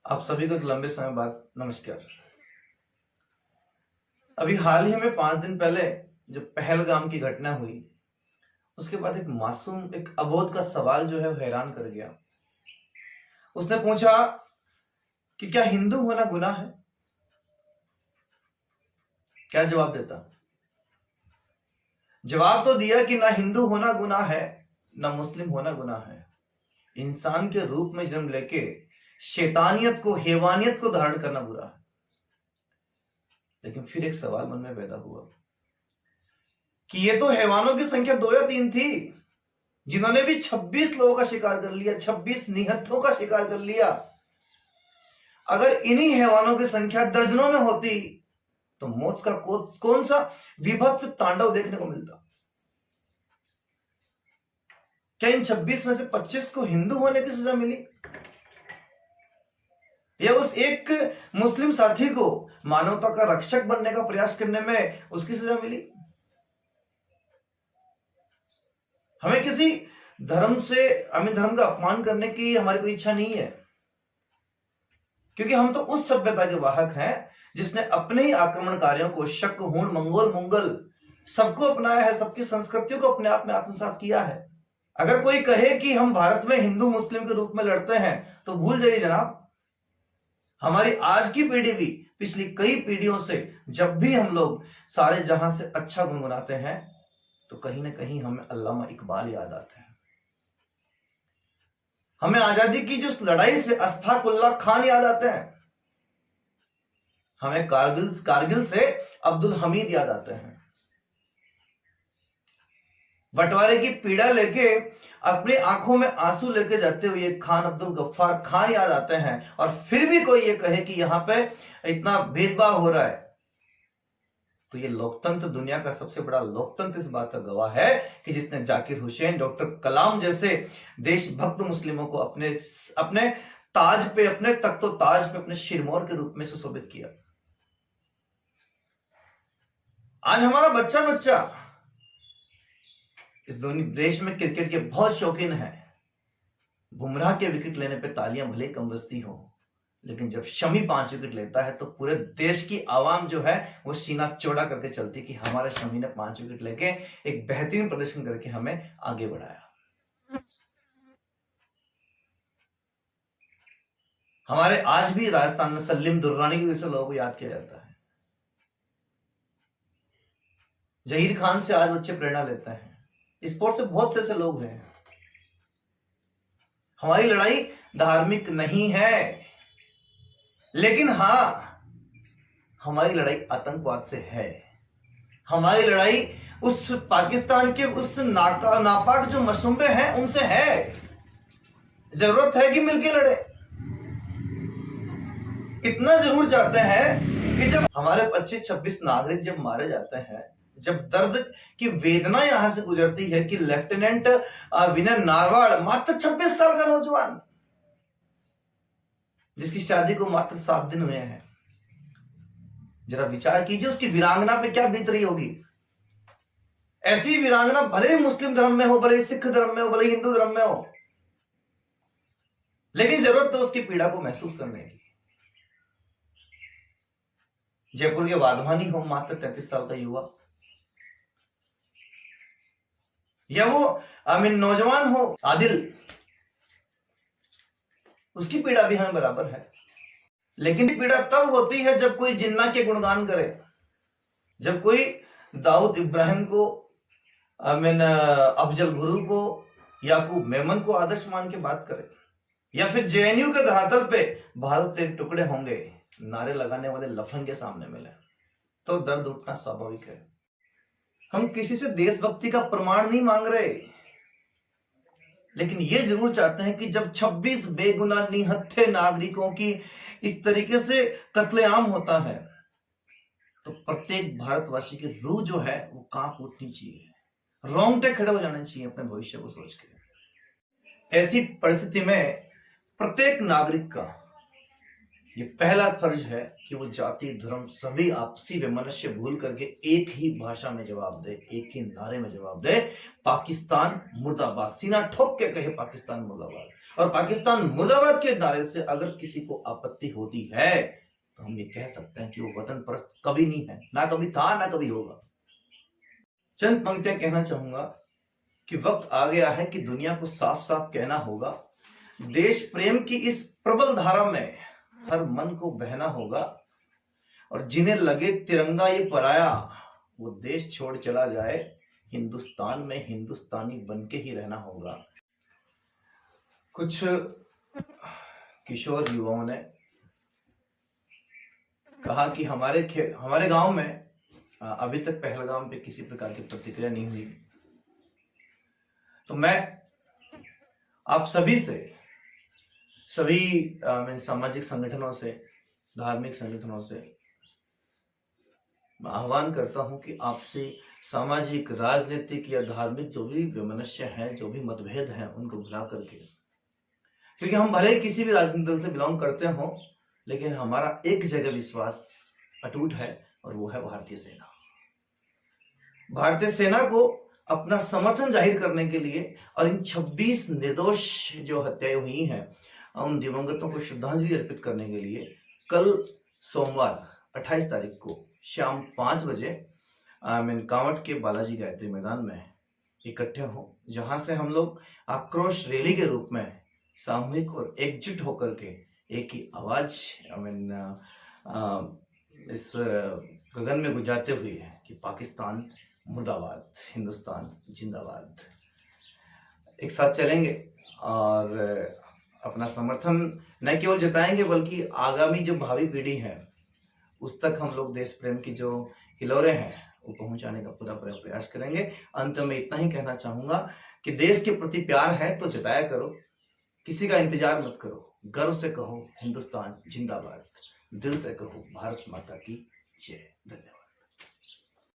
आप सभी को एक लंबे समय बाद नमस्कार। अभी हाल ही में 5 दिन पहले जो पहलगाम की घटना हुई, उसके बाद एक मासूम, एक अबोध का सवाल जो है वो हैरान कर गया। उसने पूछा कि क्या हिंदू होना गुनाह है? क्या जवाब देता? जवाब तो दिया कि ना हिंदू होना गुनाह है, ना मुस्लिम होना गुनाह है। इंसान के रूप में जन्म लेके शैतानियत को, हैवानियत को धारण करना बुरा है। लेकिन फिर एक सवाल मन में पैदा हुआ कि ये तो हैवानों की संख्या 2 या 3 थी, जिन्होंने भी 26 लोगों का शिकार कर लिया, 26 निहत्थों का शिकार कर लिया। अगर इन्हीं हैवानों की संख्या दर्जनों में होती तो मौत का कौन सा विभत्स तांडव देखने को मिलता। क्या इन 26 में से 25 को हिंदू होने की सजा मिली, या उस एक मुस्लिम साथी को मानवता का रक्षक बनने का प्रयास करने में उसकी सजा मिली? हमें किसी धर्म का अपमान करने की हमारी कोई इच्छा नहीं है, क्योंकि हम तो उस सभ्यता के वाहक हैं जिसने अपने ही आक्रमणकारियों को, शक, हूण, मंगोल, मुंगल सबको अपनाया है, सबकी संस्कृतियों को अपने आप में आत्मसात किया है। अगर कोई कहे कि हम भारत में हिंदू मुस्लिम के रूप में लड़ते हैं तो भूल जाइए जनाब, हमारी आज की पीढ़ी भी पिछली कई पीढ़ियों से जब भी हम लोग सारे जहां से अच्छा गुनगुनाते हैं तो कहीं ना कहीं हमें अल्लामा इकबाल याद आते हैं। हमें आजादी की जो लड़ाई से अशफाक उल्लाह खान याद आते हैं। हमें कारगिल से अब्दुल हमीद याद आते हैं। बंटवारे की पीड़ा लेके अपनी आंखों में आंसू लेके जाते हुए खान अब्दुल गफ्फार खान याद आते हैं। और फिर भी कोई ये कहे कि यहां पे इतना भेदभाव हो रहा है, तो ये लोकतंत्र, दुनिया का सबसे बड़ा लोकतंत्र इस बात का गवाह है कि जिसने जाकिर हुसैन, डॉक्टर कलाम जैसे देशभक्त मुस्लिमों को अपने अपने ताज पे, अपने तख्तो ताज पे अपने शिरमौर के रूप में सुशोभित किया। आज हमारा बच्चा इस देश में क्रिकेट के बहुत शौकीन है। बुमराह के विकेट लेने पे तालियां भले कम बजती हो, लेकिन जब शमी 5 विकेट लेता है तो पूरे देश की आवाम जो है वो सीना चौड़ा करके चलती कि हमारे शमी ने 5 विकेट लेके एक बेहतरीन प्रदर्शन करके हमें आगे बढ़ाया। हमारे आज भी राजस्थान में सलीम दुर्रानी की वजह से लोगों को याद किया जाता है। जहीर खान से आज बच्चे प्रेरणा लेते हैं। स्पोर्ट्स से बहुत से ऐसे लोग हैं। हमारी लड़ाई धार्मिक नहीं है, लेकिन हां, हमारी लड़ाई आतंकवाद से है। हमारी लड़ाई उस पाकिस्तान के उस नापाक जो मसूबे हैं उनसे है। जरूरत है कि मिलके लड़े। इतना जरूर चाहते हैं कि जब हमारे 25-26 नागरिक जब मारे जाते हैं, जब दर्द की वेदना यहां से गुजरती है कि लेफ्टिनेंट विनय नारवाल, मात्र 26 साल का नौजवान, जिसकी शादी को मात्र 7 दिन हुए हैं, जरा विचार कीजिए उसकी वीरांगना पे क्या बीत रही होगी। ऐसी वीरांगना भले ही मुस्लिम धर्म में हो, भले ही सिख धर्म में हो, भले ही हिंदू धर्म में हो, लेकिन जरूरत तो उसकी पीड़ा को महसूस करने की। जयपुर के वाधवानी हो, मात्र 33 साल का युवा, या वो नौजवान हो आदिल, उसकी पीड़ा भी हमें बराबर है। लेकिन पीड़ा तब होती है जब कोई जिन्ना के गुणगान करे, जब कोई दाऊद इब्राहिम को, अफजल गुरु को, याकूब मेमन को आदर्श मान के बात करे, या फिर जेएनयू के धरातल पे भारत के टुकड़े होंगे नारे लगाने वाले लफंगे सामने मिले, तो दर्द उठना स्वाभाविक है। हम किसी से देशभक्ति का प्रमाण नहीं मांग रहे, लेकिन ये जरूर चाहते हैं कि जब 26 बेगुनाह निहत्थे नागरिकों की इस तरीके से कत्लेआम होता है तो प्रत्येक भारतवासी की रूह जो है वो कांप उठनी चाहिए, रोंगटे खड़े हो जाने चाहिए अपने भविष्य को सोच के। ऐसी परिस्थिति में प्रत्येक नागरिक का ये पहला फर्ज है कि वो जाति धर्म सभी आपसी वैमनस्य भूल करके एक ही भाषा में जवाब दे, एक ही नारे में जवाब दे, पाकिस्तान मुर्दाबाद। सीना ठोक के कहे पाकिस्तान मुर्दाबाद। और पाकिस्तान मुर्दाबाद के नारे से अगर किसी को आपत्ति होती है तो हम ये कह सकते हैं कि वो वतन परस्त कभी नहीं है, ना कभी था, ना कभी होगा। चंद पंक्तियां कहना चाहूंगा कि वक्त आ गया है कि दुनिया को साफ साफ कहना होगा, देश प्रेम की इस प्रबल धारा में हर मन को बहना होगा, और जिन्हें लगे तिरंगा ये पराया वो देश छोड़ चला जाए, हिंदुस्तान में हिंदुस्तानी बन के ही रहना होगा। कुछ किशोर युवाओं ने कहा कि हमारे गांव में अभी तक पहलगाम पे किसी प्रकार की प्रतिक्रिया नहीं हुई, तो मैं आप सभी से, सभी सामाजिक संगठनों से, धार्मिक संगठनों से आह्वान करता हूं कि आपसे सामाजिक, राजनीतिक या धार्मिक जो भी वैमनस्य है, जो भी मतभेद हैं, उनको भुला करके, क्योंकि हम भले ही किसी भी राजनीतिक दल से बिलोंग करते हों, लेकिन हमारा एक जगह विश्वास अटूट है और वो है भारतीय सेना। भारतीय सेना को अपना समर्थन जाहिर करने के लिए और इन 26 निर्दोष जो हत्याएं हुई हैं उन दिवंगतों को श्रद्धांजलि अर्पित करने के लिए कल सोमवार 28 तारीख को शाम 5 बजे कांवट के बालाजी गायत्री मैदान में इकट्ठे हो, जहां से हम लोग आक्रोश रैली के रूप में सामूहिक और एकजुट होकर के एक ही आवाज इस गगन में गुंजाते हुए कि पाकिस्तान मुर्दाबाद, हिंदुस्तान जिंदाबाद, एक साथ चलेंगे और अपना समर्थन न केवल जताएंगे बल्कि आगामी जो भावी पीढ़ी है उस तक हम लोग देश प्रेम की जो हिलोरे हैं वो पहुंचाने का पूरा प्रयास करेंगे। अंत में इतना ही कहना चाहूंगा कि देश के प्रति प्यार है तो जताया करो, किसी का इंतजार मत करो, गर्व से कहो हिंदुस्तान जिंदाबाद, दिल से कहो भारत माता की जय। धन्यवाद।